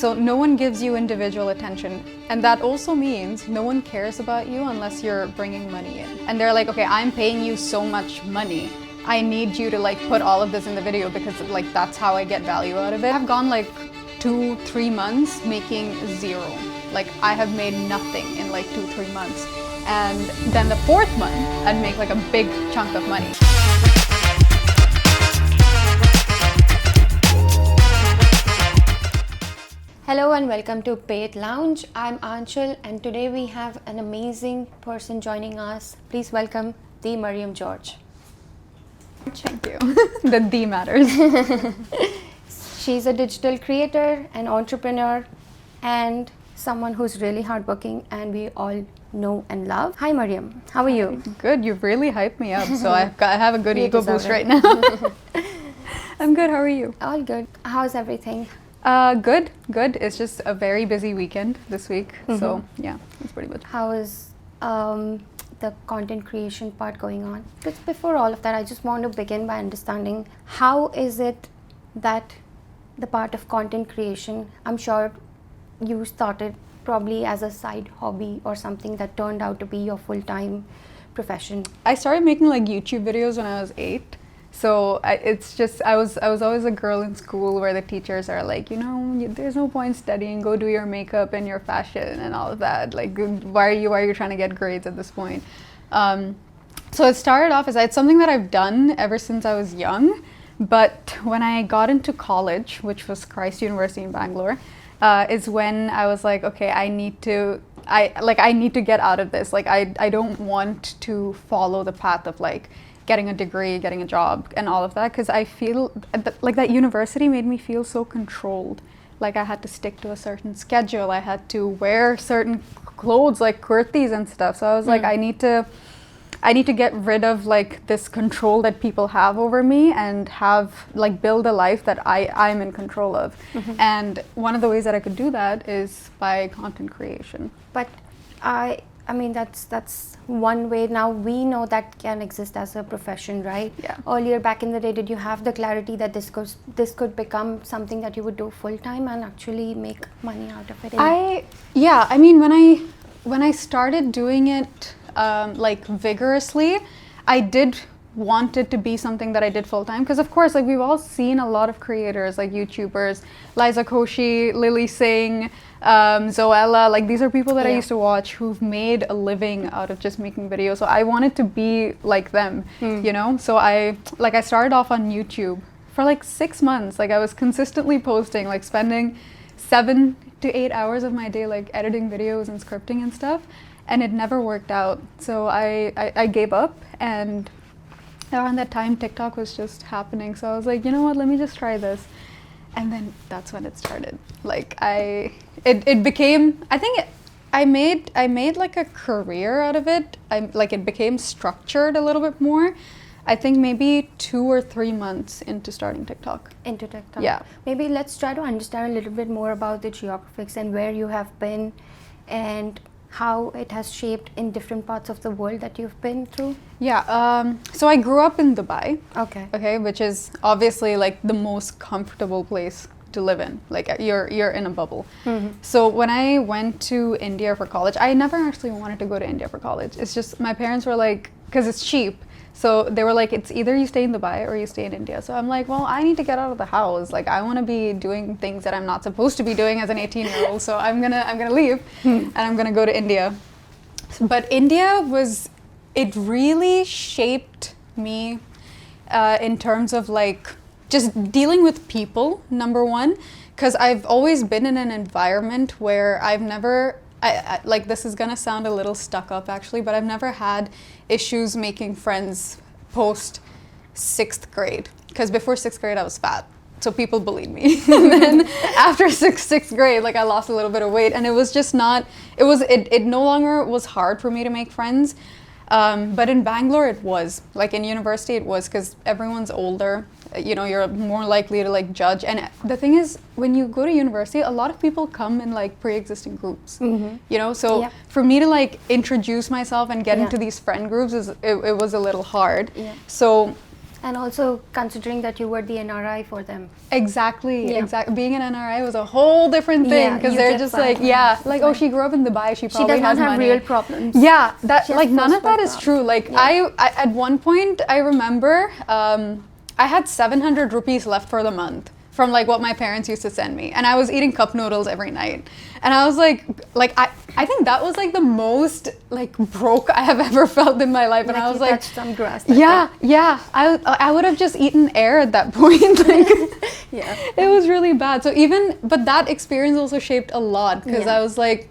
So no one gives you individual attention. And that also means no one cares about you unless you're bringing money in. And they're like, okay, I'm paying you so much money. I need you to like put all of this in the video because like that's how I get value out of it. I've gone like 2-3 months making zero. Like I have made nothing in like 2-3 months. And then the 4th month, I'd make like a big chunk of money. Hello and welcome to Payit Lounge. I'm Anchal and today we have an amazing person joining us. Please welcome the Mariam George. Thank you. The D matters. She's a digital creator, an entrepreneur, and someone who's really hardworking and we all know and love. Hi Mariam, how are you? Good, you've really hyped me up, so I have a good ego boost right now. I'm good, how are you? All good. How's everything? Good. It's just a very busy weekend this week, so yeah, that's pretty much. How is the content creation part going on? But before all of that, I just want to begin by understanding how is it that the part of content creation, I'm sure you started probably as a side hobby or something that turned out to be your full-time profession. I started making like YouTube videos when I was 8. So it's just, I was always a girl in school where the teachers are like, you know, there's no point studying, go do your makeup and your fashion and all of that. Like, why are you trying to get grades at this point? So it started off as it's something that I've done ever since I was young. But when I got into college, which was Christ University in Bangalore, is when I was like, okay, I need to get out of this. Like, I don't want to follow the path of like, getting a degree, getting a job, and all of that, because I feel like that university made me feel so controlled. Like I had to stick to a certain schedule, I had to wear certain clothes like kurtis and stuff. So I was like, I need to get rid of like this control that people have over me and have like build a life that I'm in control of. And one of the ways that I could do that is by content creation. But I mean, that's one way. Now we know that can exist as a profession, right? Yeah. Earlier back in the day, did you have the clarity that this could become something that you would do full time and actually make money out of it? I mean, when I started doing it like vigorously, I did want it to be something that I did full time, because of course, like we've all seen a lot of creators like YouTubers, Liza Koshy, Lily Singh, Zoella, like these are people that I used to watch who've made a living out of just making videos. So I wanted to be like them, you know? So I started off on YouTube for like 6 months. Like I was consistently posting, like spending 7 to 8 hours of my day like editing videos and scripting and stuff, and it never worked out. So I gave up, and around that time TikTok was just happening. So I was like, you know what, let me just try this. And then that's when it started. Like it became, I think I made like a career out of it. It became structured a little bit more. I think maybe 2 or 3 months into starting TikTok. Into TikTok. Yeah. Maybe let's try to understand a little bit more about the geographics and where you have been and how it has shaped in different parts of the world that you've been through. Yeah, so I grew up in Dubai. Okay, which is obviously like the most comfortable place to live in. Like you're in a bubble. So when I went to India for college, I never actually wanted to go to India for college. It's just my parents were like, because it's cheap. So they were like, it's either you stay in Dubai or you stay in India. So I'm like, well, I need to get out of the house. Like I want to be doing things that I'm not supposed to be doing as an 18-year-old. So I'm gonna leave and I'm gonna go to India. But India it really shaped me in terms of like just dealing with people, number one, because I've always been in an environment where I've never, I like this is gonna sound a little stuck up actually, but I've never had issues making friends post 6th grade, because before 6th grade I was fat, so people believed me. And then after 6th grade, like I lost a little bit of weight, and it was just not, it no longer was hard for me to make friends. But in Bangalore it was, like in university it was, because everyone's older, you know, you're more likely to like judge. And the thing is, when you go to university, a lot of people come in like pre-existing groups, you know, so for me to like introduce myself and get into these friend groups, it was a little hard. So And also considering that you were the NRI for them. Exactly. Being an NRI was a whole different thing because they're just like, oh, she grew up in Dubai, she probably has money. She does not have real problems. Yeah, that like none of that is true. Like I at one point I remember I had 700 rupees left for the month from like what my parents used to send me, and I was eating cup noodles every night, and I was like I think that was like the most like broke I have ever felt in my life, and I was like some grass. I would have just eaten air at that point. Like, it was really bad. So but that experience also shaped a lot because I was like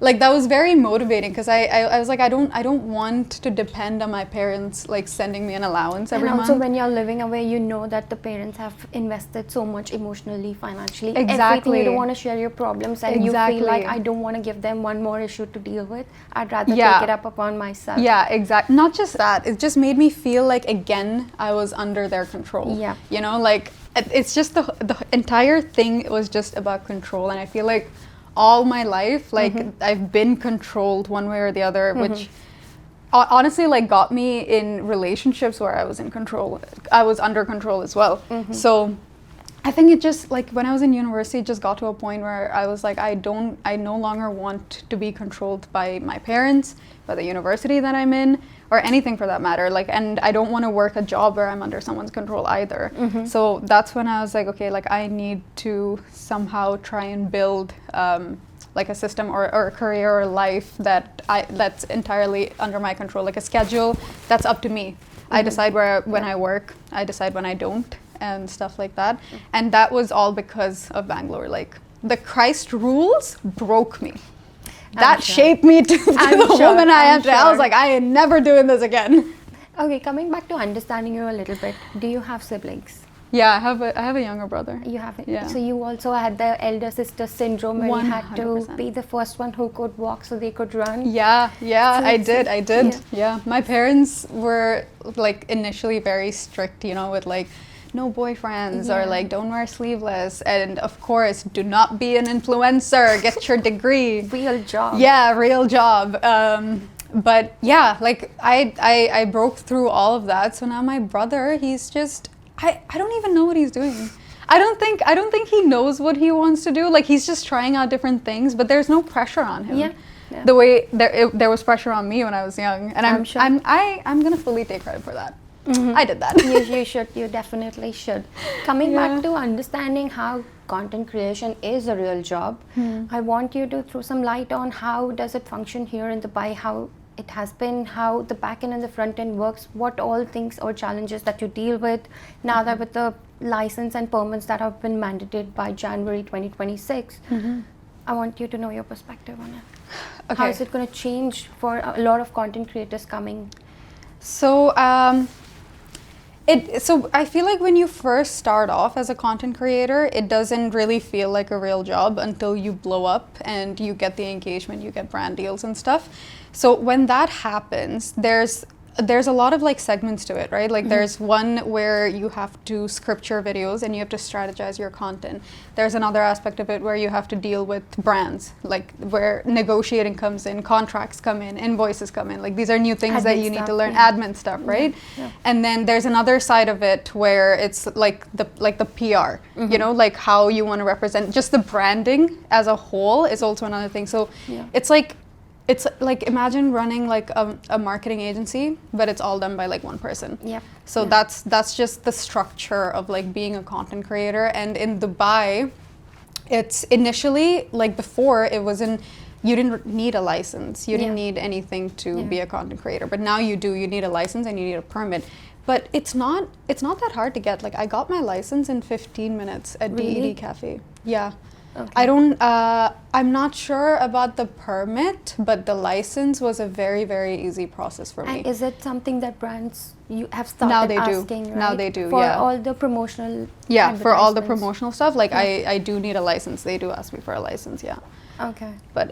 that was very motivating because I was like I don't want to depend on my parents like sending me an allowance every month. And also when you're living away, you know that the parents have invested so much emotionally, financially, exactly. Everything. You don't want to share your problems, and you feel like I don't want to give them one more issue to deal with. I'd rather take it up upon myself. Yeah, exactly. Not just that, it just made me feel like again I was under their control. Yeah. You know, like it's just the entire thing was just about control, and I feel like all my life, like I've been controlled one way or the other, which honestly like got me in relationships where I was in control. I was under control as well. So I think it just like when I was in university, it just got to a point where I was like, I no longer want to be controlled by my parents, by the university that I'm in, or anything for that matter. Like, and I don't want to work a job where I'm under someone's control either. So that's when I was like, okay, like I need to somehow try and build like a system or a career or life that's entirely under my control, like a schedule that's up to me. I decide when I work, I decide when I don't, and stuff like that. And that was all because of Bangalore. Like the Christ rules broke me. That shaped me to the woman I am today. I was like, I am never doing this again. Okay, coming back to understanding you a little bit, do you have siblings? Yeah, I have a younger brother. You have it. Yeah. So you also had the elder sister syndrome where you had to 100%. be the first one who could walk so they could run. Yeah, So I did. Yeah. Yeah, my parents were like initially very strict, you know, with like no boyfriends or like don't wear sleeveless, and of course do not be an influencer, get your degree. Real job. Yeah, real job. But yeah, like I broke through all of that. So now my brother, he's just I don't even know what he's doing. I don't think he knows what he wants to do. Like he's just trying out different things, but there's no pressure on him. Yeah. The way there was pressure on me when I was young, and I'm sure. I'm gonna fully take credit for that. I did that. You should. You definitely should. Coming back to understanding how content creation is a real job, I want you to throw some light on how does it function here in Dubai, how it has been, how the back end and the front end works, what all things or challenges that you deal with now that with the license and permits that have been mandated by January 2026. I want you to know your perspective on it. Okay. How is it going to change for a lot of content creators coming? So so I feel like when you first start off as a content creator, it doesn't really feel like a real job until you blow up and you get the engagement, you get brand deals and stuff. So when that happens, there's a lot of like segments to it, right? Like there's one where you have to script your videos and you have to strategize your content. There's another aspect of it where you have to deal with brands, like where negotiating comes in, contracts come in, invoices come in. Like these are new things that you need to learn, admin stuff, right? Yeah. And then there's another side of it where it's like the PR, you know, like how you want to represent, just the branding as a whole is also another thing. So it's like imagine running like a marketing agency, but it's all done by like one person. Yeah. So that's just the structure of like being a content creator. And in Dubai, it's initially like before it wasn't. You didn't need a license. You didn't need anything to be a content creator. But now you do. You need a license and you need a permit. But it's not that hard to get. Like I got my license in 15 minutes at DED Cafe. Yeah. Okay. I'm not sure about the permit, but the license was a very, very easy process for me. And is it something that brands you have started asking, right? Now they do, for all the promotional for all the promotional stuff, like I do need a license. They do ask me for a license, Okay. But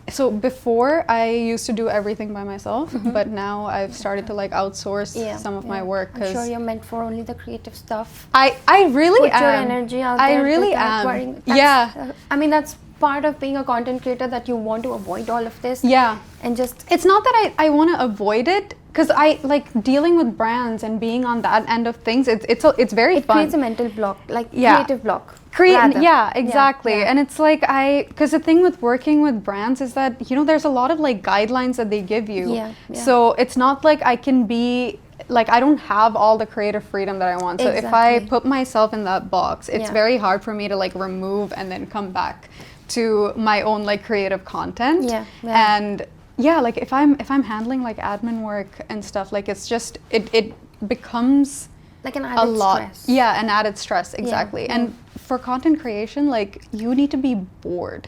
so before I used to do everything by myself, but now I've started to like outsource some of my work. I'm sure you're meant for only the creative stuff. I really Put your energy out there. I really am. I mean, that's part of being a content creator, that you want to avoid all of this. Yeah. And just... It's not that I want to avoid it, because I like dealing with brands and being on that end of things. It's very fun. It creates a mental block, like creative block. Yeah, exactly. Yeah. And it's like because the thing with working with brands is that, you know, there's a lot of like guidelines that they give you. Yeah. So it's not like I can be like, I don't have all the creative freedom that I want. So if I put myself in that box, it's very hard for me to like remove and then come back to my own like creative content. And like if I'm handling like admin work and stuff, like it's just it becomes like an added stress. Yeah, an added stress, exactly. And for content creation, like you need to be bored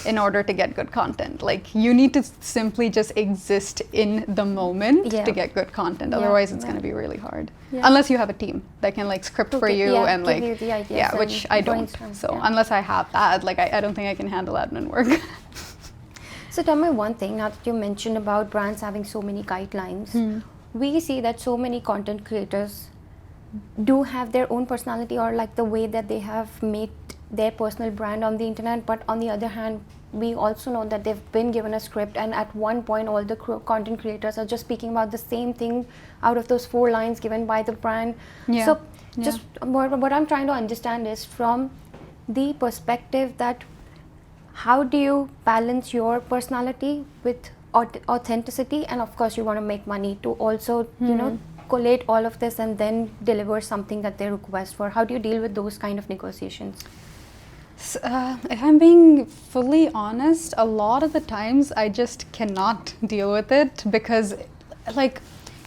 in order to get good content. Like you need to simply just exist in the moment to get good content. Otherwise it's going to be really hard. Unless you have a team that can like script for you and like give you the ideas which I don't. So unless I have that, like I don't think I can handle admin work. So tell me one thing, now that you mentioned about brands having so many guidelines, we see that so many content creators do have their own personality, or like the way that they have made their personal brand on the internet. But on the other hand, we also know that they've been given a script, and at one point all the content creators are just speaking about the same thing out of those 4 lines given by the brand. So just what I'm trying to understand is from the perspective that how do you balance your personality with authenticity, and of course you want to make money to also you know collate all of this and then deliver something that they request for. How do you deal with those kind of negotiations? If I'm being fully honest, a lot of the times I just cannot deal with it because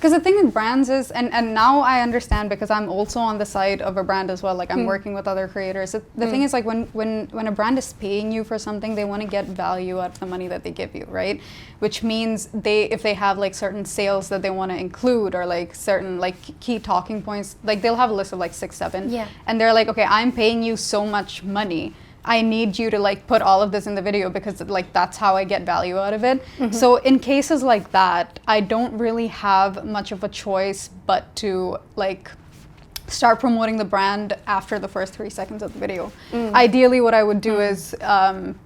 the thing with brands is, and now I understand because I'm also on the side of a brand as well, like I'm working with other creators. The thing is, like when a brand is paying you for something, they want to get value out of the money that they give you, right? Which means if they have like certain sales that they want to include, or like certain like key talking points, like they'll have a list of like 6, 7, and they're like, okay, I'm paying you so much money, I need you to like put all of this in the video because like that's how I get value out of it. So in cases like that, I don't really have much of a choice but to like start promoting the brand after the first 3 seconds of the video. Ideally what I would do is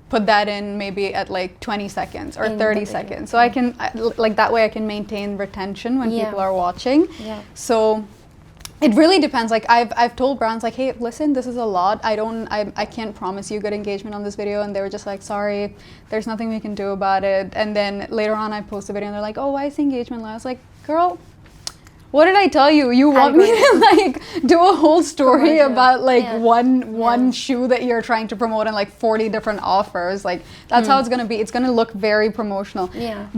put that in maybe at like 20 seconds or 30 seconds. So I can like that way I can maintain retention when people are watching. So it really depends. Like I've told brands like, hey, listen, this is a lot. I can't promise you good engagement on this video. And they were just like, sorry, there's nothing we can do about it. And then later on I post a video and they're like, oh, why is the engagement low? I was like, girl, what did I tell you? You want me to like do a whole story about like one shoe that you're trying to promote and like 40 different offers? Like that's how it's gonna be. It's gonna look very promotional.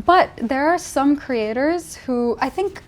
But there are some creators who I think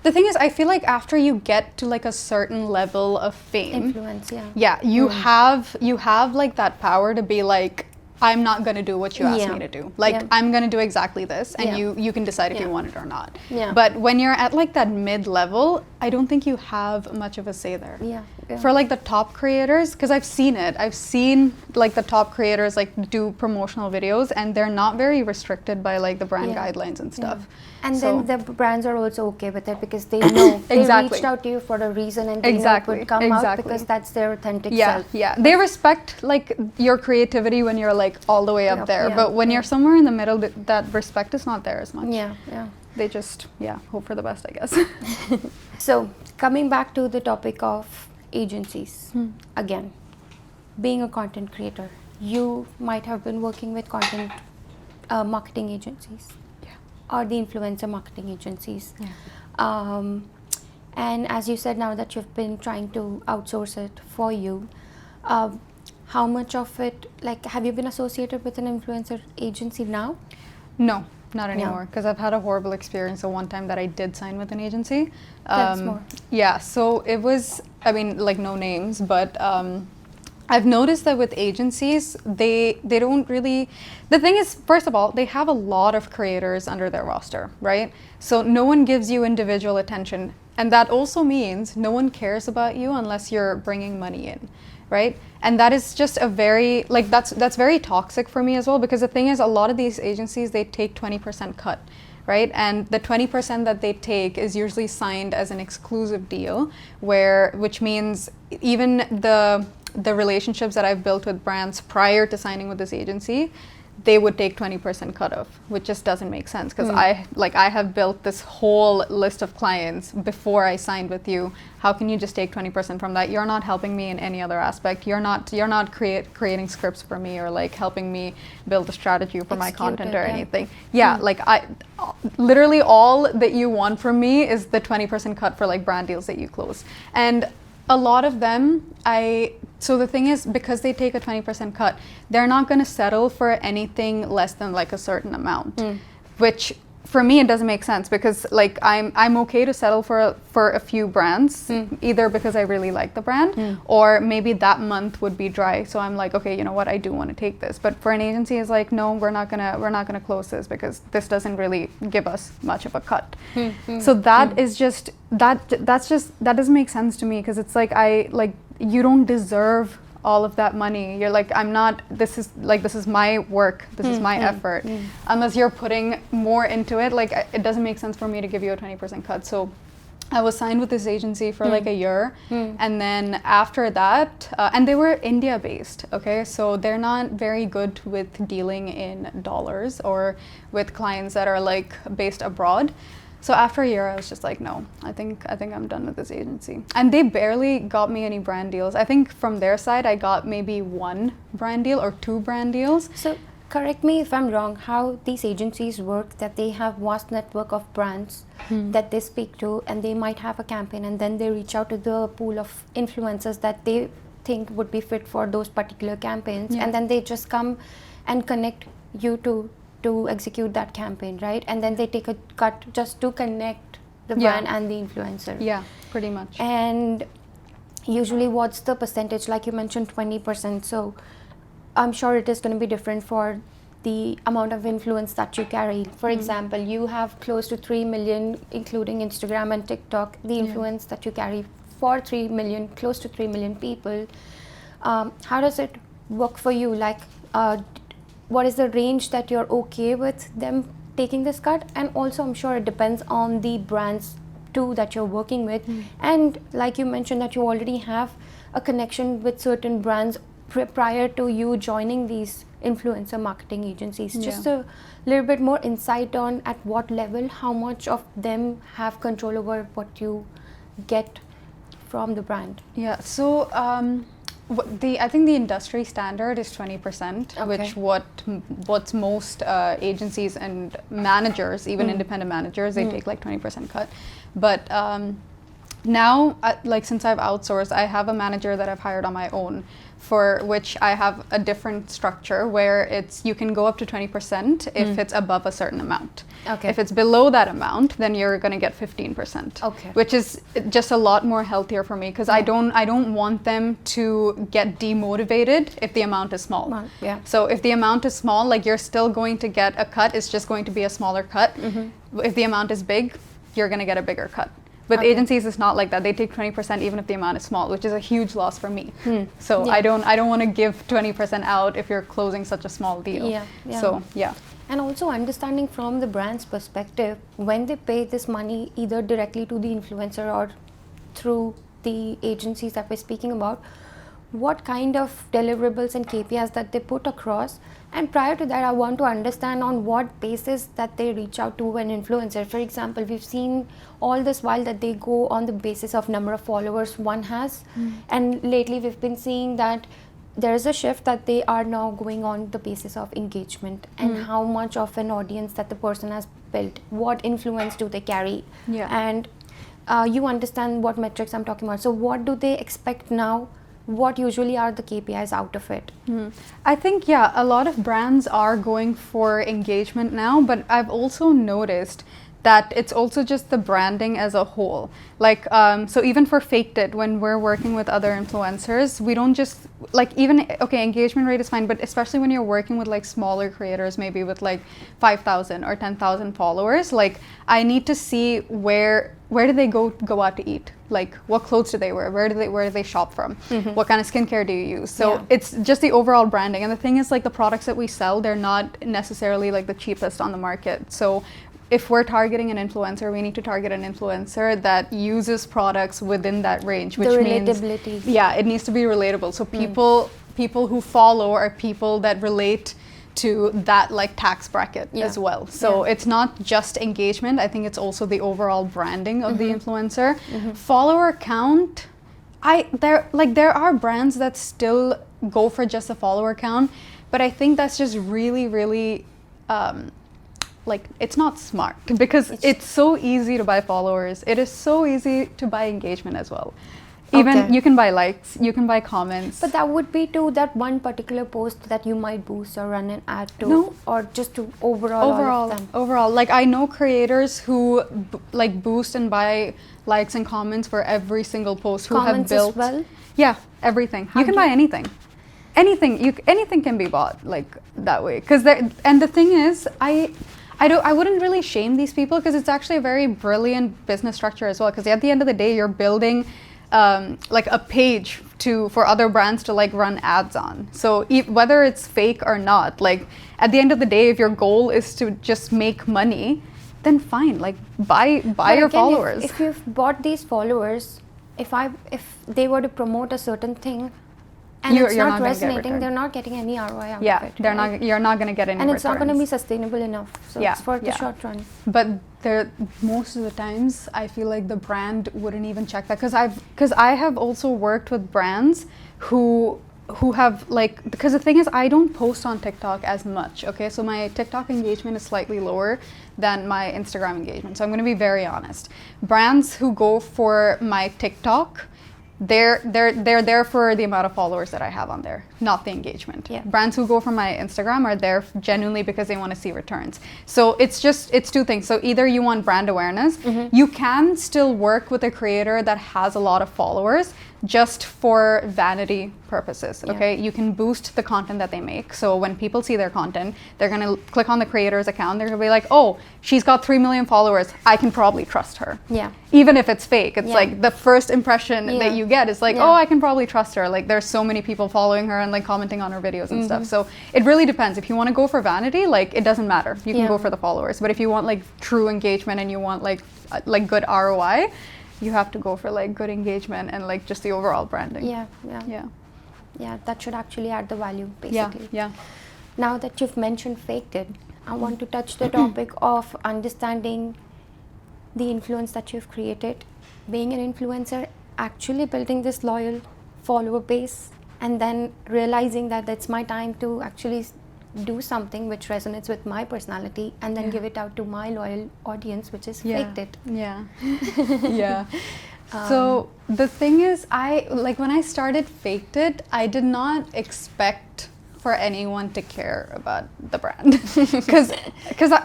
the thing is, I feel like after you get to like a certain level of fame, influence, you have like that power to be like, I'm not going to do what you asked me to do. Like I'm going to do exactly this, and you can decide if you want it or not. But when you're at like that mid level, I don't think you have much of a say there. For like the top creators, because I've seen it. I've seen like the top creators like do promotional videos, and they're not very restricted by like the brand guidelines and stuff. And then the brands are also okay with it because they know they reached out to you for a reason, and they know it would come out because that's their authentic self. They respect like your creativity when you're like all the way up there, but when you're somewhere in the middle, that respect is not there as much. They just hope for the best, I guess. So coming back to the topic of agencies again, being a content creator, you might have been working with content marketing agencies or the influencer marketing agencies. And as you said, now that you've been trying to outsource it for you, how much of it, like, have you been associated with an influencer agency now? No, not anymore, because I've had a horrible experience the one time that I did sign with an agency. That's more. Yeah, so it was, I mean, like no names, but I've noticed that with agencies, they don't really, the thing is, first of all, they have a lot of creators under their roster, right? So no one gives you individual attention. And that also means no one cares about you unless you're bringing money in, right? And that is just a very, like that's very toxic for me as well, because the thing is, a lot of these agencies, they take 20% cut, right? And the 20% that they take is usually signed as an exclusive deal, which means even the relationships that I've built with brands prior to signing with this agency, they would take 20% cut off, which just doesn't make sense, because I have built this whole list of clients before I signed with you. How can you just take 20% from that? You're not helping me in any other aspect. You're not creating scripts for me, or like helping me build a strategy for my content or anything. Like I literally all that you want from me is the 20% cut for like brand deals that you close. And a lot of them, so the thing is, because they take a 20% cut, they're not going to settle for anything less than like a certain amount, which for me it doesn't make sense, because like I'm okay to settle for a few brands, either because I really like the brand, or maybe that month would be dry, so I'm like, okay, you know what, I do want to take this. But for an agency, it's like, no, we're not gonna close this, because this doesn't really give us much of a cut. So that is just that doesn't make sense to me, because it's like, you don't deserve all of that money. You're like, this is my work, this is my effort. Unless you're putting more into it, like it doesn't make sense for me to give you a 20% cut. So I was signed with this agency for like a year, and then after that, and they were India based, okay? So they're not very good with dealing in dollars or with clients that are like based abroad. So after a year, I was just like, no, I think I'm done with this agency. And they barely got me any brand deals. I think from their side, I got maybe 1 brand deal or 2 brand deals. So correct me if I'm wrong, how these agencies work, that they have vast network of brands that they speak to, and they might have a campaign, and then they reach out to the pool of influencers that they think would be fit for those particular campaigns, and then they just come and connect you to execute that campaign, right? And then they take a cut just to connect the brand and the influencer. Yeah, pretty much. And usually what's the percentage? Like you mentioned 20%, so I'm sure it is going to be different for the amount of influence that you carry. For example, you have close to 3 million, including Instagram and TikTok, the influence that you carry for 3 million, close to 3 million people. How does it work for you? Like, what is the range that you're okay with them taking this cut? And also, I'm sure it depends on the brands too that you're working with. And like you mentioned, that you already have a connection with certain brands prior to you joining these influencer marketing agencies. Just a little bit more insight on at what level, how much of them have control over what you get from the brand. Yeah, so I think the industry standard is 20%, which what's most agencies and managers, even independent managers, they take like 20% cut. But now, like since I've outsourced, I have a manager that I've hired on my own, for which I have a different structure where you can go up to 20% if it's above a certain amount. If it's below that amount, then you're going to get 15%. Which is just a lot more healthier for me, because I don't want them to get demotivated if the amount is small. So if the amount is small, like you're still going to get a cut, it's just going to be a smaller cut. If the amount is big, you're going to get a bigger cut. With agencies, it's not like that. They take 20% even if the amount is small, which is a huge loss for me. So I don't want to give 20% out if you're closing such a small deal. So And also understanding from the brand's perspective, when they pay this money either directly to the influencer or through the agencies that we're speaking about, what kind of deliverables and KPIs that they put across. And prior to that, I want to understand on what basis that they reach out to an influencer. For example, we've seen all this while that they go on the basis of number of followers one has. And lately we've been seeing that there is a shift that they are now going on the basis of engagement and how much of an audience that the person has built, what influence do they carry, and you understand what metrics I'm talking about. So what do they expect now? What usually are the KPIs out of it? I think, a lot of brands are going for engagement now, but I've also noticed that it's also just the branding as a whole. Like, so even for Faked It, when we're working with other influencers, we don't just, like, engagement rate is fine, but especially when you're working with like smaller creators, maybe with like 5,000 or 10,000 followers, like I need to see where do they go out to eat? Like, what clothes do they wear? Where do they shop from? What kind of skincare do you use? So it's just the overall branding. And the thing is, like, the products that we sell, they're not necessarily like the cheapest on the market. So if we're targeting an influencer, we need to target an influencer that uses products within that range, which means relatability. It needs to be relatable. So people who follow are people that relate to that like tax bracket as well. So it's not just engagement. I think it's also the overall branding of the influencer. Follower count, there are brands that still go for just a follower count, but I think that's just really like it's not smart, because it's so easy to buy followers. It is so easy to buy engagement as well. Even you can buy likes, you can buy comments. But that would be to that one particular post that you might boost or run an ad to, or just to overall all of them. Overall, like I know creators who like boost and buy likes and comments for every single post, who comments have built. As well? Yeah, everything. You can buy anything. Anything can be bought like that way. And the thing is, I wouldn't really shame these people, because it's actually a very brilliant business structure as well. Because at the end of the day, you're building like a page for other brands to like run ads on. So whether it's fake or not, like at the end of the day, if your goal is to just make money, then fine, like buy your followers. If you've bought these followers, if they were to promote a certain thing, and it's not resonating, they're not getting any ROI out of it. You're not going to get any and returns. It's not going to be sustainable enough. So it's for the short run. But most of the times, I feel like the brand wouldn't even check that, because I have also worked with brands who have like, because the thing is, I don't post on TikTok as much. Okay, so my TikTok engagement is slightly lower than my Instagram engagement. So I'm going to be very honest. Brands who go for my TikTok, they're there for the amount of followers that I have on there, not the engagement. Brands who go for my Instagram are there genuinely because they want to see returns. So it's two things. So either you want brand awareness, you can still work with a creator that has a lot of followers just for vanity purposes. Okay, you can boost the content that they make. So when people see their content, they're gonna click on the creator's account. They're gonna be like, oh, she's got 3 million followers. I can probably trust her. Even if it's fake, it's like the first impression that you get is like, oh, I can probably trust her. Like there's so many people following her and like commenting on her videos and stuff. So it really depends. If you want to go for vanity, like it doesn't matter. You can go for the followers. But if you want like true engagement and you want like good ROI, you have to go for like good engagement and like just the overall branding. Yeah, that should actually add the value, basically. Now that you've mentioned faked it, I want to touch the topic of understanding the influence that you've created, being an influencer, actually building this loyal follower base, and then realizing that it's my time to actually do something which resonates with my personality, and then give it out to my loyal audience, which is faked it. So the thing is, when I started faked it, I did not expect for anyone to care about the brand, because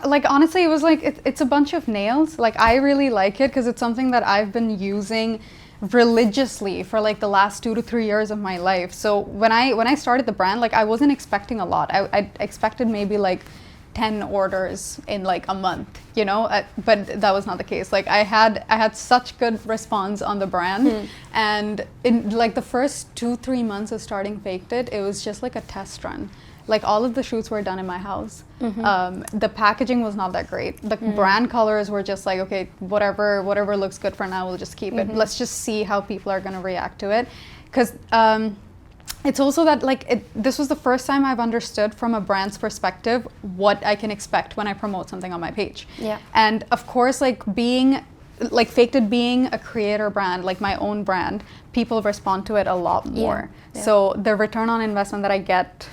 like honestly, it was like it's a bunch of nails. Like I really like it because it's something that I've been using religiously for like the last 2 to 3 years of my life. So when I started the brand, like I wasn't expecting a lot. I expected maybe like 10 orders in like a month, but that was not the case. Like I had such good response on the brand, and in like the first 2-3 months of starting Faked It was just like a test run. Like all of the shoots were done in my house. The packaging was not that great. The brand colors were just like, okay, whatever looks good for now, we'll just keep it. Let's just see how people are going to react to it. Because it's also that this was the first time I've understood from a brand's perspective what I can expect when I promote something on my page. And of course, Faked It being a creator brand, like my own brand, people respond to it a lot more. So the return on investment that I get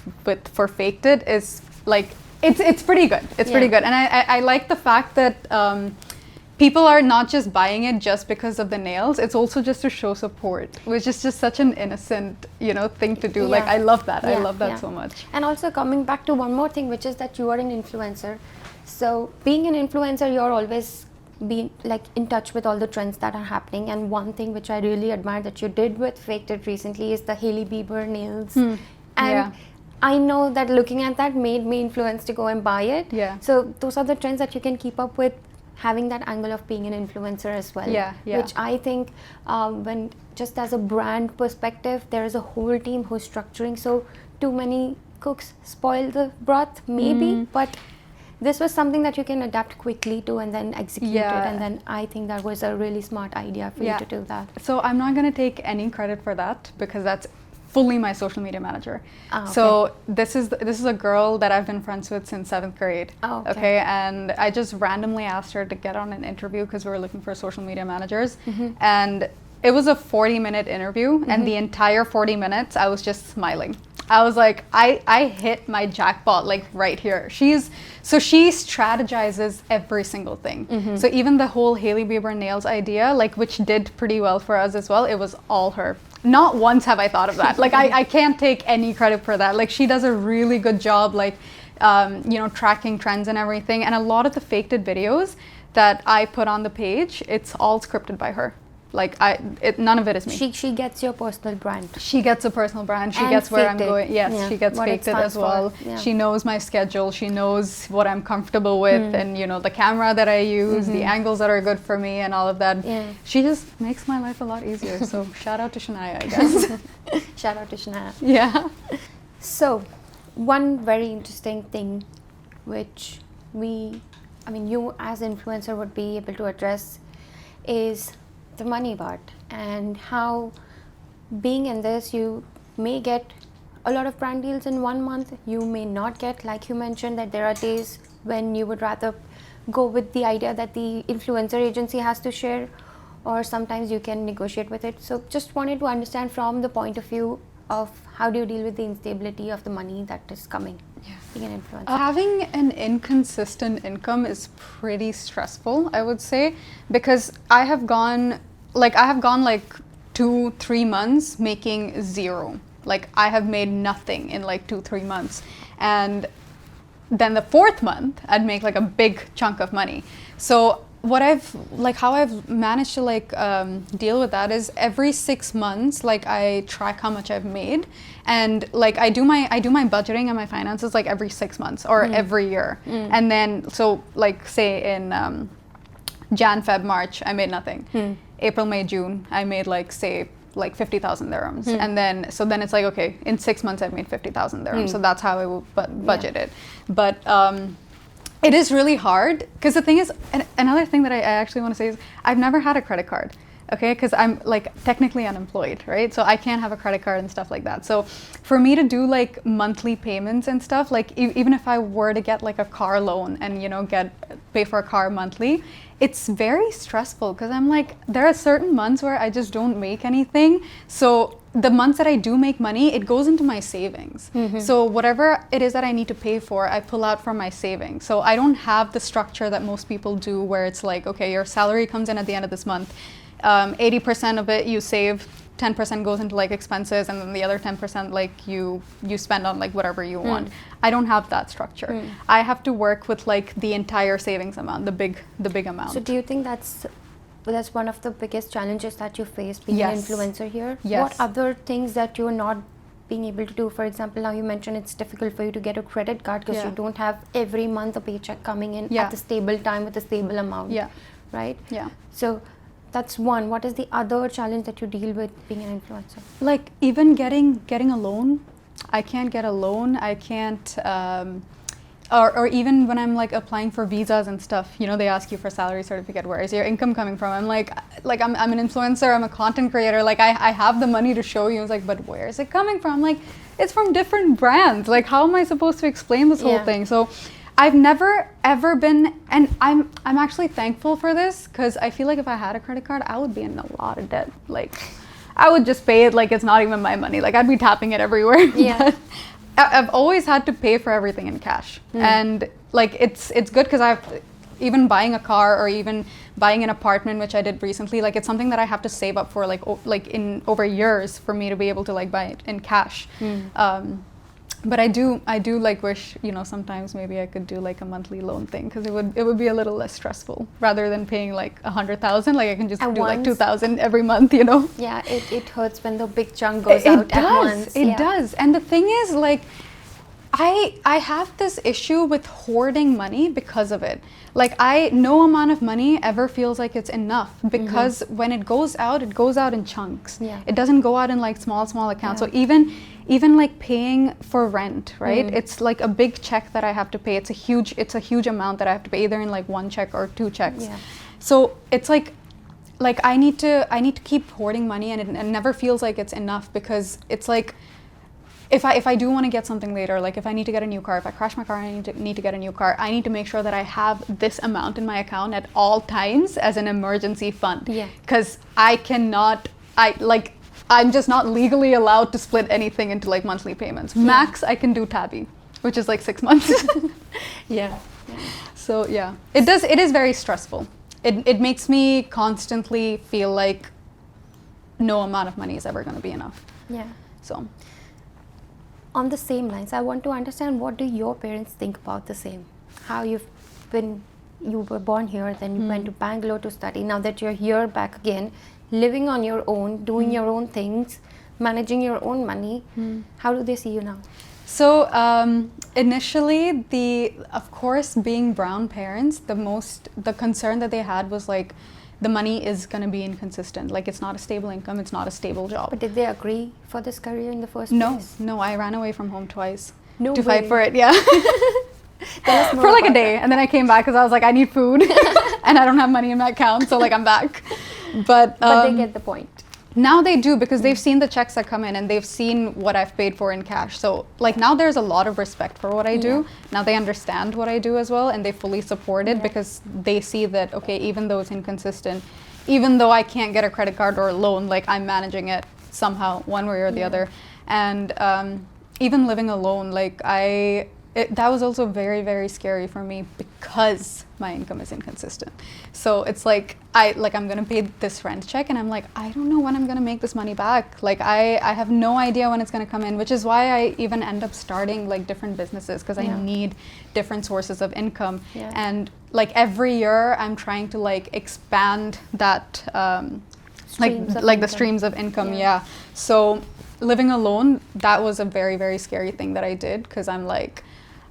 for Faked It is like, it's pretty good. It's pretty good. And I like the fact that people are not just buying it just because of the nails. It's also just to show support, which is just such an innocent, thing to do. Like I love that. I love that so much. And also coming back to one more thing, which is that you are an influencer. So being an influencer, you're always being like in touch with all the trends that are happening. And one thing which I really admire that you did with Faked It recently is the Hailey Bieber nails. And I know that looking at that made me influenced to go and buy it. So those are the trends that you can keep up with, having that angle of being an influencer as well. Which I think when just as a brand perspective, there is a whole team who's structuring. So too many cooks spoil the broth, maybe, but this was something that you can adapt quickly to and then execute it. And then I think that was a really smart idea for you to do that. So I'm not going to take any credit for that, because that's fully my social media manager. Ah, okay. So this is a girl that I've been friends with since 7th grade. Oh, okay. And I just randomly asked her to get on an interview because we were looking for social media managers. Mm-hmm. And it was a 40-minute interview, and the entire 40 minutes I was just smiling. I was like, I hit my jackpot like right here. She strategizes every single thing. So even the whole Hailey Bieber nails idea, like, which did pretty well for us as well, it was all her. Not once have I thought of that. Like, I can't take any credit for that. Like, she does a really good job, like, tracking trends and everything. And a lot of the faked videos that I put on the page, it's all scripted by her. Like, none of it is me. She gets your personal brand. She gets a personal brand. She And gets where I'm faked it. going. Yes, Yeah. she gets What it faked it stands as well. for. Yeah. She knows my schedule. She knows what I'm comfortable with, and the camera that I use, the angles that are good for me, and all of that. Yeah. She just makes my life a lot easier. So shout out to Shania, I guess. Shout out to Shania. Yeah. So, one very interesting thing which you as influencer would be able to address is the money part, and how being in this, you may get a lot of brand deals in 1 month, you may not get, like you mentioned, that there are days when you would rather go with the idea that the influencer agency has to share, or sometimes you can negotiate with it. So just wanted to understand from the point of view of how do you deal with the instability of the money that is coming, being an influencer. Having an inconsistent income is pretty stressful, I would say, because I have gone like 2-3 months making zero. Like, I have made nothing in like 2-3 months, and then the 4th month I'd make like a big chunk of money. So how I've managed to deal with that is every 6 months, like, I track how much I've made, and like I do my budgeting and my finances like every 6 months or every year. And then, so like, say in Jan, Feb, March, I made nothing. April, May, June, I made like 50,000 dirhams. And then it's like, okay, in 6 months I've made 50,000 dirhams. So that's how I will budget it. But it is really hard, because the thing is, another thing that I actually want to say is, I've never had a credit card. Okay, because I'm like technically unemployed, right? So I can't have a credit card and stuff like that. So for me to do like monthly payments and stuff, like even if I were to get like a car loan and pay for a car monthly, it's very stressful, because I'm like, there are certain months where I just don't make anything. So the months that I do make money, it goes into my savings. So whatever it is that I need to pay for, I pull out from my savings. So I don't have the structure that most people do, where it's like, okay, your salary comes in at the end of this month. 80% of it you save, 10% goes into like expenses, and then the other 10% like you spend on like whatever you want. I don't have that structure. I have to work with like the entire savings amount, the big amount. So do you think that's one of the biggest challenges that you face being an influencer here? Yes. What other things that you're not being able to do? For example, now you mentioned it's difficult for you to get a credit card because you don't have every month a paycheck coming in at the stable time with a stable amount. Right? Yeah. So that's one. What is the other challenge that you deal with being an influencer? Like, even getting a loan, I can't get a loan. I can't, or even when I'm like applying for visas and stuff, they ask you for salary certificate. Where is your income coming from? I'm like I'm an influencer. I'm a content creator. Like, I have the money to show you. It's like, but where is it coming from? Like, it's from different brands. Like, how am I supposed to explain this whole thing? So I've never ever been, and I'm actually thankful for this, because I feel like if I had a credit card, I would be in a lot of debt. Like, I would just pay it like it's not even my money. Like, I'd be tapping it everywhere. Yeah. I've always had to pay for everything in cash, and like it's good, because even buying a car or even buying an apartment, which I did recently, like, it's something that I have to save up for like in over years for me to be able to like buy it in cash. But I do like wish, sometimes maybe I could do like a monthly loan thing, because it would be a little less stressful, rather than paying like 100,000. Like, I can just do like 2,000 every month, Yeah, it hurts when the big chunk goes out at once. It does. And the thing is, like, I have this issue with hoarding money because of it. Like, no amount of money ever feels like it's enough, because when it goes out in chunks. Yeah. It doesn't go out in like small accounts. So even like paying for rent, right? It's like a big check that I have to pay. It's a huge amount that I have to pay, either in like one check or two checks. Yeah. So it's like like I need to keep hoarding money, and it never feels like it's enough, because it's like if I do want to get something later, like if I need to get a new car, if I crash my car and I need to get a new car, I need to make sure that I have this amount in my account at all times as an emergency fund. Yeah. Because I'm just not legally allowed to split anything into like monthly payments. Yeah. Max, I can do tabby, which is like 6 months. Yeah. So yeah, it is very stressful. It makes me constantly feel like no amount of money is ever going to be enough. Yeah. So on the same lines, I want to understand, what do your parents think about the same? How you were born here, then you went to Bangalore to study. Now that you're here back again, living on your own, doing your own things, managing your own money, how do they see you now? So initially, of course, being brown parents, the concern that they had was like, the money is going to be inconsistent. Like, it's not a stable income, it's not a stable job. But did they agree for this career in the first place? No, I ran away from home twice No to way. fight for it. Yeah. Tell us more for like a about day, and then I came back because I was like, I need food, and I don't have money in my account, so like I'm back. But they get the point. Now they do, because they've seen the checks that come in, and they've seen what I've paid for in cash. So like now there's a lot of respect for what I do. Yeah. Now they understand what I do as well, and they fully support it, because they see that, okay, even though it's inconsistent, even though I can't get a credit card or a loan, like I'm managing it somehow, one way or the other. And even living alone, like that was also very, very scary for me, because my income is inconsistent. So it's like I'm gonna pay this rent check, and I'm like, I don't know when I'm gonna make this money back. Like I have no idea when it's gonna come in, which is why I even end up starting like different businesses, because I need different sources of income. Yeah. And like every year I'm trying to like expand that the streams of income. Yeah. So living alone, that was a very, very scary thing that I did, because I'm like,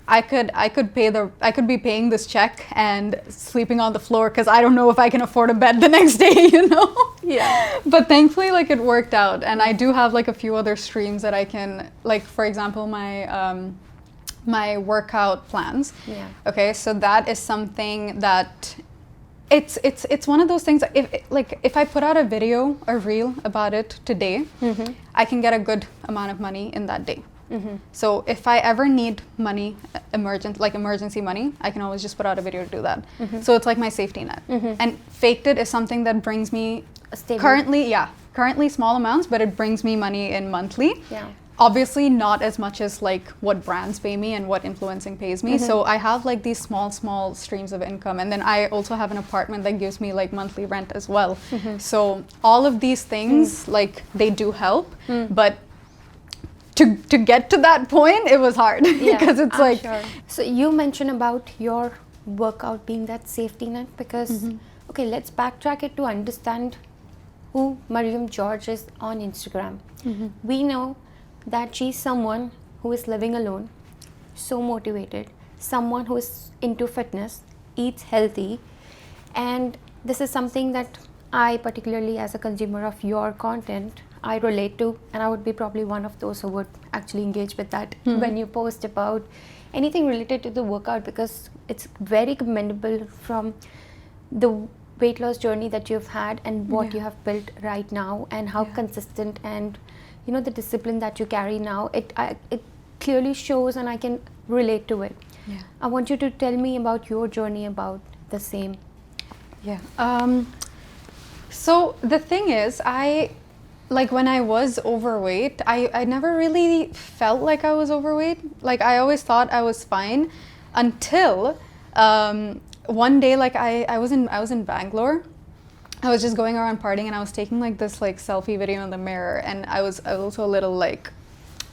I could be paying this check and sleeping on the floor, because I don't know if I can afford a bed the next day, you know? Yeah. But thankfully, like, it worked out, and I do have like a few other streams that I can, like, for example, my workout plans. Yeah. Okay, so that is something that it's one of those things that if I put out a video, a reel about it today, I can get a good amount of money in that day. So if I ever need money, emergency money, I can always just put out a video to do that. So it's like my safety net. And Faked It is something that brings me currently small amounts, but it brings me money in monthly. Yeah. Obviously not as much as like what brands pay me and what influencing pays me. So I have like these small streams of income, and then I also have an apartment that gives me like monthly rent as well. So all of these things, like, they do help, but to get to that point, it was hard, because it's I'm like. Sure. So you mentioned about your workout being that safety net, because okay, let's backtrack it to understand who Mariam George is on Instagram. We know that she's someone who is living alone, so motivated, someone who is into fitness, eats healthy, and this is something that I, particularly as a consumer of your content, I relate to, and I would be probably one of those who would actually engage with that when you post about anything related to the workout, because it's very commendable from the weight loss journey that you've had and what you have built right now, and how consistent and the discipline that you carry now. It clearly shows, and I can relate to it. Yeah. I want you to tell me about your journey about the same. Yeah. So the thing is, when I was overweight, I never really felt like I was overweight. Like, I always thought I was fine, until one day, like, I was in Bangalore. I was just going around partying, and I was taking like this like selfie video in the mirror, and I was also a little like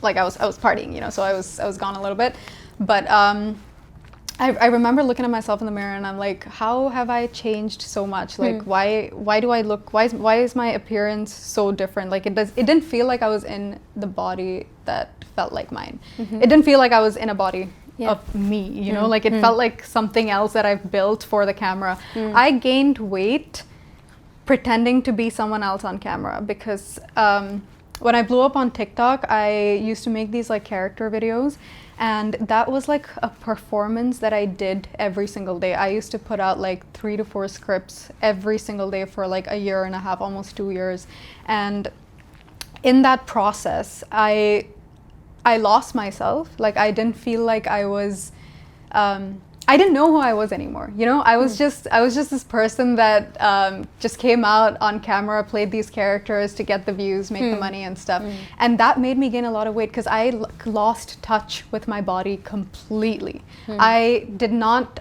I was partying, so I was gone a little bit, but I remember looking at myself in the mirror, and I'm like, how have I changed so much? Like, why do I look, why is my appearance so different? Like, it didn't feel like I was in the body that felt like mine. It didn't feel like I was in a body of me, like it felt like something else that I've built for the camera. I gained weight pretending to be someone else on camera, because when I blew up on TikTok, I used to make these like character videos, And that was like a performance that I did every single day. I used to put out like 3 to 4 scripts every single day for like a year and a half, almost 2 years. And in that process, I lost myself. Like I didn't feel like I was, I didn't know who I was anymore. You know, I was just this person that just came out on camera, played these characters to get the views, make the money and stuff. And that made me gain a lot of weight because I lost touch with my body completely. I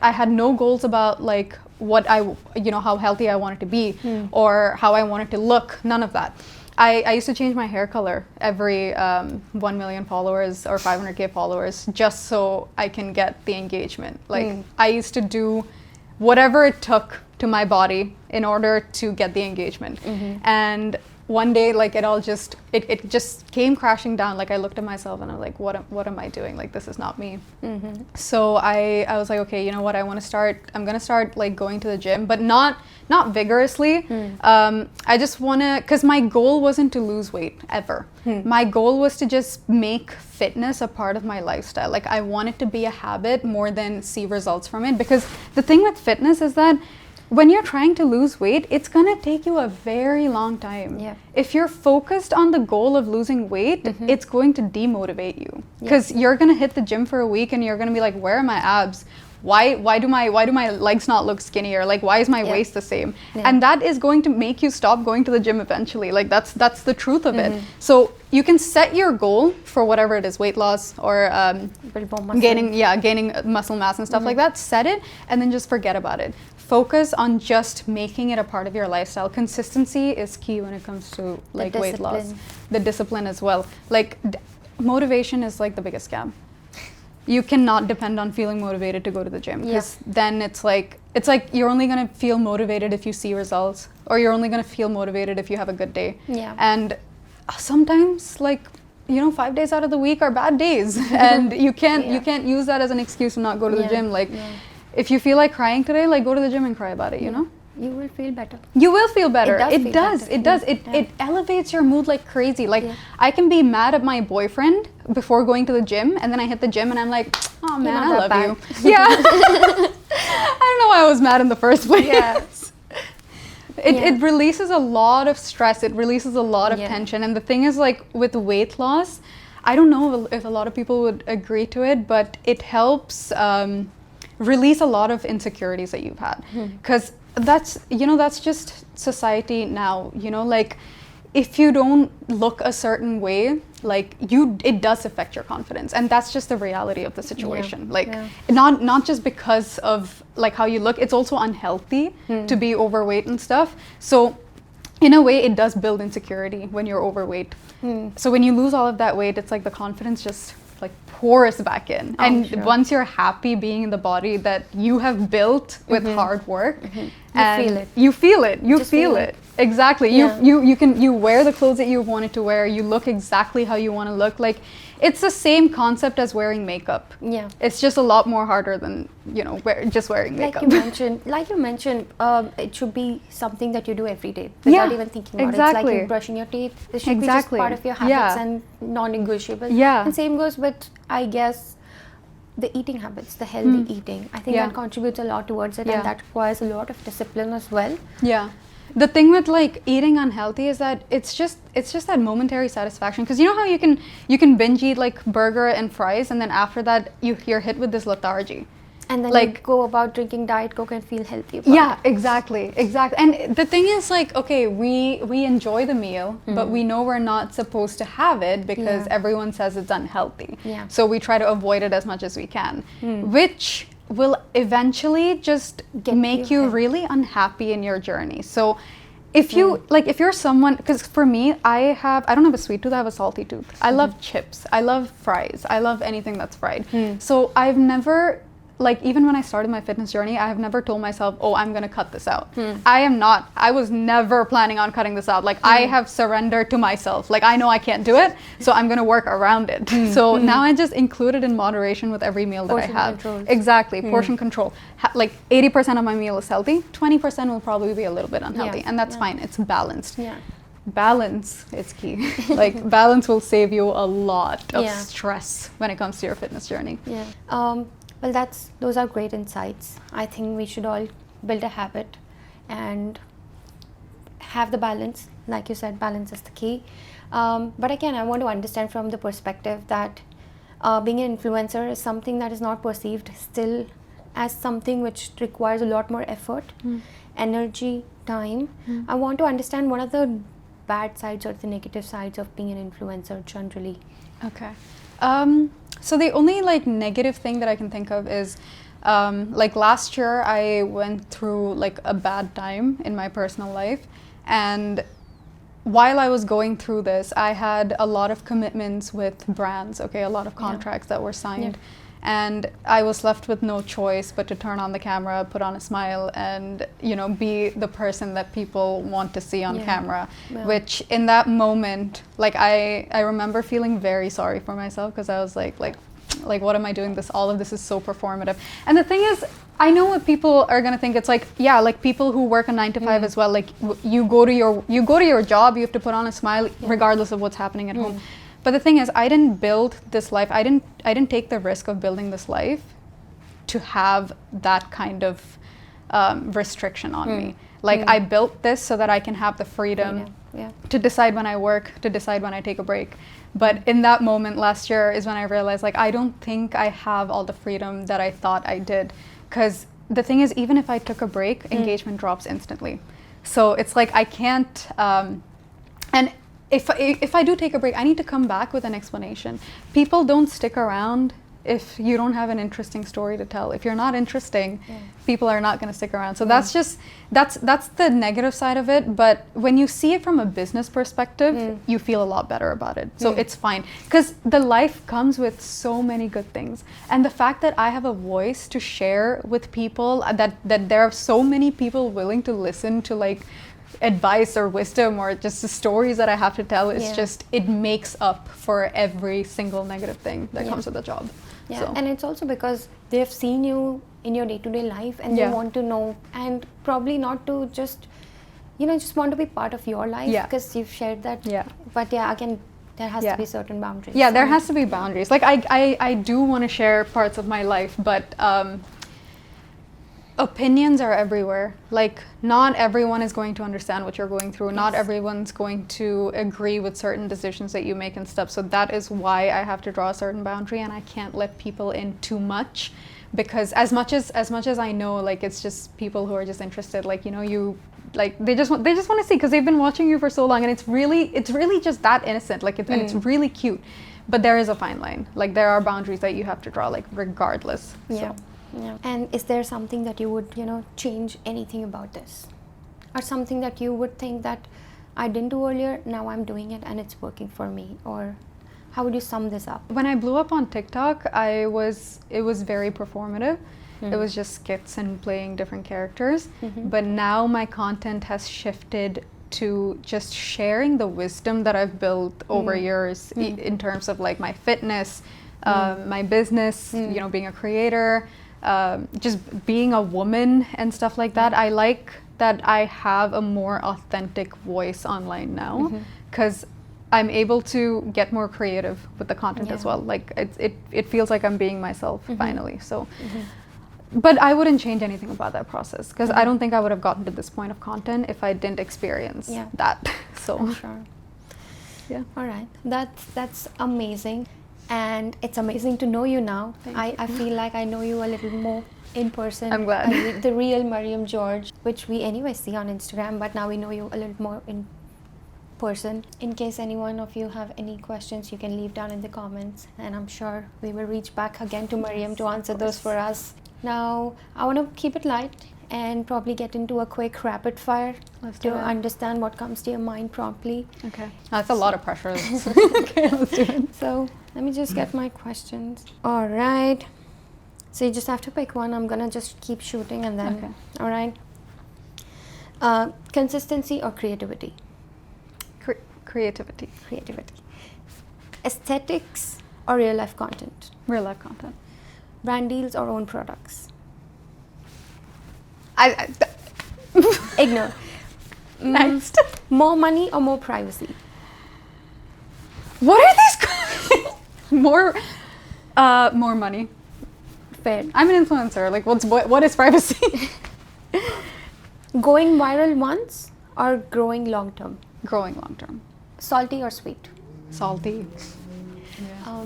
had no goals about like what how healthy I wanted to be or how I wanted to look, none of that. I used to change my hair color every 1 million followers or 500K followers just so I can get the engagement. Like I used to do whatever it took to my body in order to get the engagement. And one day, like it just came crashing down. Like I looked at myself and I was like, what am I doing? Like this is not me. So I was like, okay, you know what? I'm gonna start like going to the gym, but not vigorously. I just wanna, cause my goal wasn't to lose weight ever. My goal was to just make fitness a part of my lifestyle. Like I want it to be a habit more than see results from it. Because the thing with fitness is that when you're trying to lose weight, it's gonna take you a very long time. Yeah. If you're focused on the goal of losing weight, it's going to demotivate you. Because you're gonna hit the gym for a week and you're gonna be like, where are my abs? Why do my legs not look skinnier? Like why is my waist the same? And that is going to make you stop going to the gym eventually. Like that's the truth of it. So you can set your goal for whatever it is, weight loss or gaining muscle mass and stuff like that. Set it and then just forget about it. Focus on just making it a part of your lifestyle. Consistency is key when it comes to like weight loss. The discipline as well. Like motivation is like the biggest scam. You cannot depend on feeling motivated to go to the gym because then it's like you're only gonna feel motivated if you see results, or you're only gonna feel motivated if you have a good day. And sometimes 5 days out of the week are bad days, and you can't use that as an excuse to not go to the gym. Like if you feel like crying today, like go to the gym and cry about it. You know. You will feel better. You will feel better. It does. It elevates your mood like crazy. Like I can be mad at my boyfriend before going to the gym, and then I hit the gym and I'm like, oh man, I love you. Yeah. I don't know why I was mad in the first place. Yes. It releases a lot of stress. It releases a lot of tension. And the thing is, like with weight loss, I don't know if a lot of people would agree to it, but it helps release a lot of insecurities that you've had. Because that's just society now, like if you don't look a certain way, like it does affect your confidence, and that's just the reality of the situation. Not just because of like how you look, it's also unhealthy to be overweight and stuff. So in a way it does build insecurity when you're overweight. So when you lose all of that weight, it's like the confidence just like pours back in. Once you're happy being in the body that you have built with hard work, and you feel it. Exactly. You wear the clothes that you wanted to wear, you look exactly how you want to look. Like it's the same concept as wearing makeup. It's just a lot more harder than just wearing makeup. Like you mentioned, it should be something that you do every day without even thinking about it. It's like you brushing your teeth. It should be just part of your habits and non-negotiable. And same goes with, I guess, the eating habits, the healthy eating. I think that contributes a lot towards it, and that requires a lot of discipline as well. The thing with like eating unhealthy is that it's just that momentary satisfaction, because you know how you can binge eat like burger and fries, and then after that you're hit with this lethargy. And then you go about drinking Diet Coke and feel healthy about it. Exactly. And the thing is, like, okay, we enjoy the meal, but we know we're not supposed to have it because everyone says it's unhealthy. So we try to avoid it as much as we can, which will eventually just make you really unhappy in your journey. So if you're someone, because for me, I don't have a sweet tooth, I have a salty tooth. I love chips, I love fries, I love anything that's fried. So I've never, like, even when I started my fitness journey, I have never told myself, oh, I'm gonna cut this out. I was never planning on cutting this out. Like, I have surrendered to myself. Like, I know I can't do it, so I'm gonna work around it. So now I just include it in moderation with every meal that I have. Exactly, portion control. Like 80% of my meal is healthy, 20% will probably be a little bit unhealthy, and that's fine, it's balanced. balance is key. Like balance will save you a lot of Yeah. stress when it comes to your fitness journey. Yeah. Well, those are great insights. I think we should all build a habit and have the balance. Like you said, balance is the key. But again, I want to understand from the perspective that being an influencer is something that is not perceived still as something which requires a lot more effort, energy, time. I want to understand what are the bad sides or the negative sides of being an influencer generally. Okay. So the only like negative thing that I can think of is like last year I went through like a bad time in my personal life, and while I was going through this, I had a lot of commitments with brands, okay, a lot of contracts that were signed. And I was left with no choice but to turn on the camera, put on a smile, and be the person that people want to see on camera. Which in that moment, like I remember feeling very sorry for myself, because I was like what am I doing this? All of this is so performative. And the thing is, I know what people are gonna think. It's like, yeah, like people who work a 9 to 5 as well. Like you go to your job, you have to put on a smile regardless of what's happening at home. But the thing is, I didn't build this life. I didn't take the risk of building this life to have that kind of restriction on me. Like I built this so that I can have the freedom to decide when I work, to decide when I take a break. But in that moment last year is when I realized, like, I don't think I have all the freedom that I thought I did. Because the thing is, even if I took a break, engagement drops instantly. So it's like I can't, and if I do take a break, I need to come back with an explanation. People don't stick around if you don't have an interesting story to tell. If you're not interesting, people are not going to stick around. So that's the negative side of it. But when you see it from a business perspective, you feel a lot better about it. So it's fine, because the life comes with so many good things. And the fact that I have a voice to share with people, that there are so many people willing to listen to like advice or wisdom or just the stories that I have to tell, is just, it makes up for every single negative thing that comes with the job. Yeah, so. And it's also because they have seen you in your day-to-day life, and they want to know, and probably not to just want to be part of your life because you've shared that. But again, there has to be certain boundaries. Yeah, there has to be boundaries. Like I do want to share parts of my life, but opinions are everywhere. Like not everyone is going to understand what you're going through. Not everyone's going to agree with certain decisions that you make and stuff. So that is why I have to draw a certain boundary, and I can't let people in too much, because as much as I know, like, it's just people who are just interested, like, they just want to see, because they've been watching you for so long, and it's really just that innocent, like, and it's really cute. But there is a fine line. Like, there are boundaries that you have to draw, like, regardless. Yeah. And is there something that you would, change anything about this? Or something that you would think that I didn't do earlier, now I'm doing it and it's working for me? Or how would you sum this up? When I blew up on TikTok, it was very performative. It was just skits and playing different characters. But now my content has shifted to just sharing the wisdom that I've built over years in terms of like my fitness, my business, being a creator, just being a woman and stuff like that. I like that I have a more authentic voice online now, because I'm able to get more creative with the content as well. Like it feels like I'm being myself finally. So, but I wouldn't change anything about that process, because I don't think I would have gotten to this point of content if I didn't experience that. So, I'm sure. Yeah. All right. That's amazing. And it's amazing to know you now. I feel like I know you a little more in person. I'm glad. The real Mariam George, which we anyway see on Instagram, but now we know you a little more in person. In case any one of you have any questions, you can leave down in the comments, and I'm sure we will reach back again to Mariam to answer those for us. Now, I want to keep it light and probably get into a quick rapid fire to understand what comes to your mind promptly. Okay. That's a lot of pressure. Okay, let's do it. So, let me just get my questions. All right. So, you just have to pick one. I'm going to just keep shooting and then. Okay. All right. Consistency or creativity? Creativity. Creativity. Aesthetics or real life content? Real life content. Brand deals or own products? I Ignore. Next. More money or more privacy? What are these? More money. Fair. I'm an influencer. Like, what is privacy? Going viral once or growing long term? Growing long term. Salty or sweet? Salty. Yeah.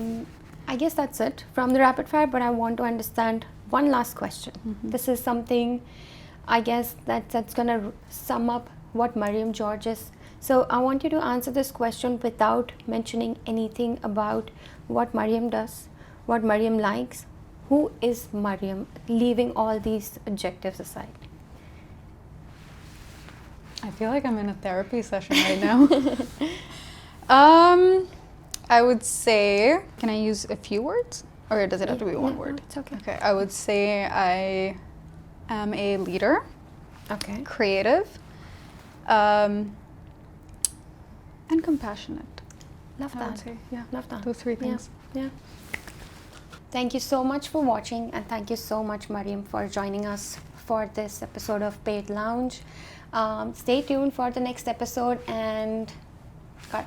I guess that's it from the rapid fire, but I want to understand one last question. This is something, I guess, that's going to sum up what Mariam George is. So I want you to answer this question without mentioning anything about what Mariam does, what Mariam likes. Who is Mariam, leaving all these adjectives aside? I feel like I'm in a therapy session right now. I would say, can I use a few words? Or does it have to be one word? No, it's okay. Okay, I would say I am a leader, Okay. creative, and compassionate. Love I would that. say, yeah. Love that. Those three things. Yeah. Thank you so much for watching, and thank you so much, Mariam, for joining us for this episode of Payit Lounge. Stay tuned for the next episode, and cut.